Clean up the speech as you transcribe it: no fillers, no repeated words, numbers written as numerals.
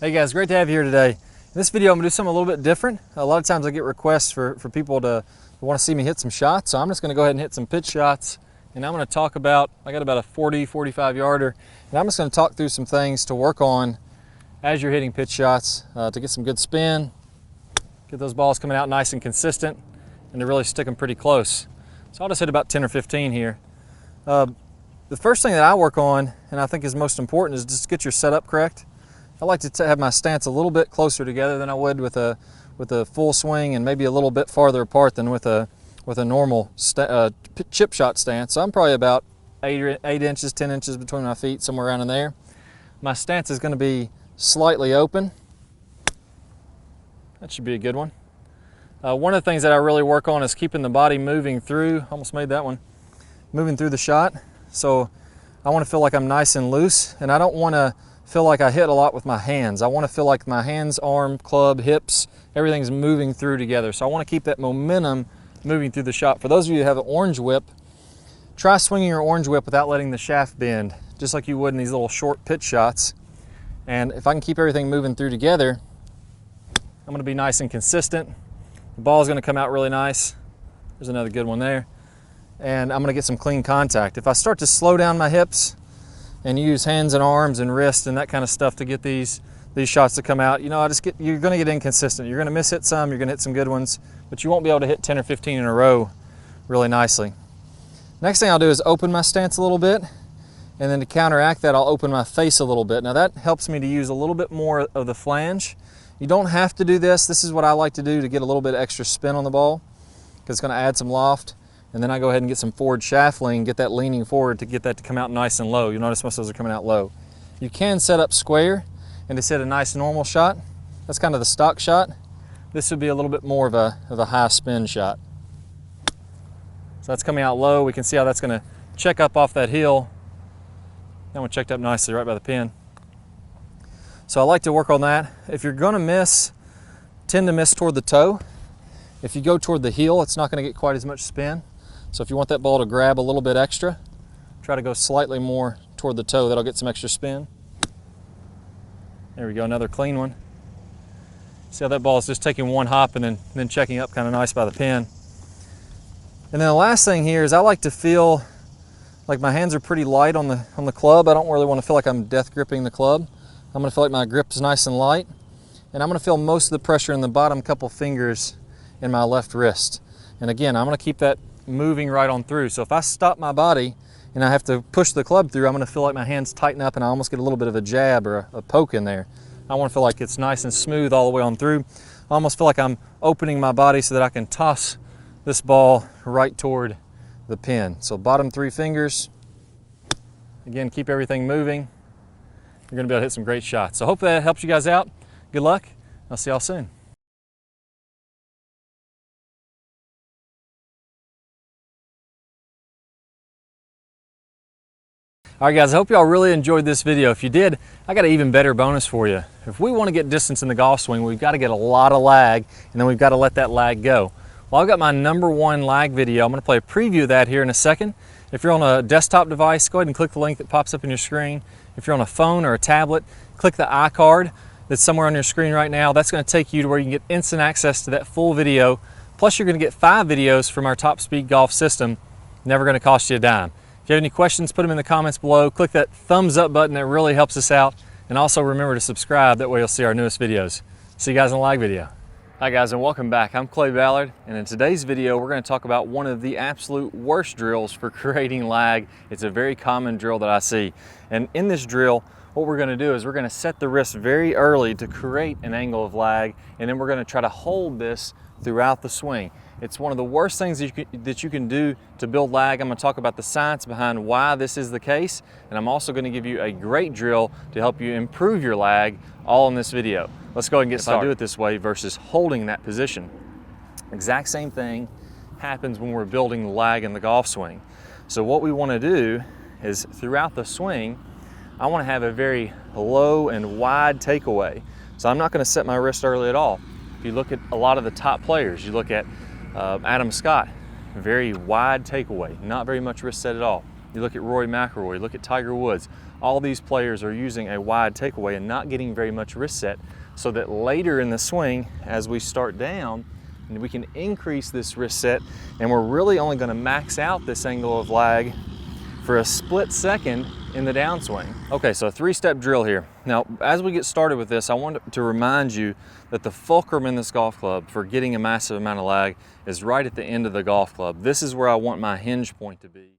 Hey guys, great to have you here today. In this video, I'm gonna do something a little bit different. A lot of times I get requests for people to want to see me hit some shots, so I'm just gonna go ahead and hit some pitch shots. And I'm gonna talk about, I got about a 40, 45 yarder, and I'm just gonna talk through some things to work on as you're hitting pitch shots to get some good spin, get those balls coming out nice and consistent, and to really stick them pretty close. So I'll just hit about 10 or 15 here. The first thing that I work on, and I think is most important, is just get your setup correct. I like to have my stance a little bit closer together than I would with a full swing, and maybe a little bit farther apart than with a normal chip shot stance. So I'm probably about 8 inches, 10 inches between my feet, somewhere around in there. My stance is going to be slightly open. That should be a good one. One of the things that I really work on is keeping the body moving through, almost made that one, moving through the shot. So I want to feel like I'm nice and loose, and I don't want to feel like I hit a lot with my hands. I want to feel like my hands, arm, club, hips, everything's moving through together. So I want to keep that momentum moving through the shot. For those of you who have an orange whip, try swinging your orange whip without letting the shaft bend, just like you would in these little short pitch shots. And if I can keep everything moving through together, I'm going to be nice and consistent. The ball is going to come out really nice. There's another good one there. And I'm going to get some clean contact. If I start to slow down my hips and use hands and arms and wrists and that kind of stuff to get these shots to come out, you know, you're going to get inconsistent. You're going to miss hit some, you're going to hit some good ones, but you won't be able to hit 10 or 15 in a row really nicely. Next thing I'll do is open my stance a little bit, and then to counteract that, I'll open my face a little bit. Now that helps me to use a little bit more of the flange. You don't have to do this. This is what I like to do to get a little bit extra spin on the ball, because it's going to add some loft. And then I go ahead and get some forward shaft lean, get that leaning forward to get that to come out nice and low. You'll notice most of those are coming out low. You can set up square and just hit a nice normal shot. That's kind of the stock shot. This would be a little bit more of a high spin shot. So that's coming out low. We can see how that's going to check up off that heel. That one checked up nicely right by the pin. So I like to work on that. If you're going to miss, tend to miss toward the toe. If you go toward the heel, it's not going to get quite as much spin. So if you want that ball to grab a little bit extra, try to go slightly more toward the toe. That'll get some extra spin. There we go, another clean one. See how that ball is just taking one hop and then checking up kind of nice by the pin. And then the last thing here is I like to feel like my hands are pretty light on the club. I don't really want to feel like I'm death gripping the club. I'm going to feel like my grip is nice and light. And I'm going to feel most of the pressure in the bottom couple fingers in my left wrist. And again, I'm going to keep that moving right on through. So if I stop my body and I have to push the club through, I'm going to feel like my hands tighten up and I almost get a little bit of a jab or a poke in there. I want to feel like it's nice and smooth all the way on through. I almost feel like I'm opening my body so that I can toss this ball right toward the pin. So bottom 3 fingers. Again, keep everything moving. You're going to be able to hit some great shots. So hope that helps you guys out. Good luck. I'll see y'all soon. All right guys, I hope y'all really enjoyed this video. If you did, I got an even better bonus for you. If we want to get distance in the golf swing, we've got to get a lot of lag, and then we've got to let that lag go. Well, I've got my #1 lag video. I'm going to play a preview of that here in a second. If you're on a desktop device, go ahead and click the link that pops up on your screen. If you're on a phone or a tablet, click the iCard that's somewhere on your screen right now. That's going to take you to where you can get instant access to that full video. Plus, you're going to get 5 videos from our Top Speed Golf system. Never going to cost you a dime. If you have any questions, put them in the comments below. Click that thumbs up button, that really helps us out. And also remember to subscribe, that way you'll see our newest videos. See you guys in the lag video. Hi guys, and welcome back. I'm Clay Ballard, and in today's video we're going to talk about one of the absolute worst drills for creating lag. It's a very common drill that I see. And in this drill, what we're going to do is we're going to set the wrist very early to create an angle of lag, and then we're going to try to hold this throughout the swing. It's one of the worst things that you can do to build lag. I'm going to talk about the science behind why this is the case, and I'm also going to give you a great drill to help you improve your lag, all in this video. Let's go ahead and get started. If I do it this way versus holding that position, exact same thing happens when we're building the lag in the golf swing. So what we want to do is throughout the swing, I want to have a very low and wide takeaway. So I'm not going to set my wrist early at all. If you look at a lot of the top players, you look at Adam Scott, very wide takeaway, not very much wrist set at all. You look at Rory McIlroy, look at Tiger Woods. All these players are using a wide takeaway and not getting very much wrist set, so that later in the swing, as we start down, we can increase this wrist set, and we're really only going to max out this angle of lag for a split second in the downswing. Okay, so a 3-step drill here. Now, as we get started with this, I want to remind you that the fulcrum in this golf club for getting a massive amount of lag is right at the end of the golf club. This is where I want my hinge point to be.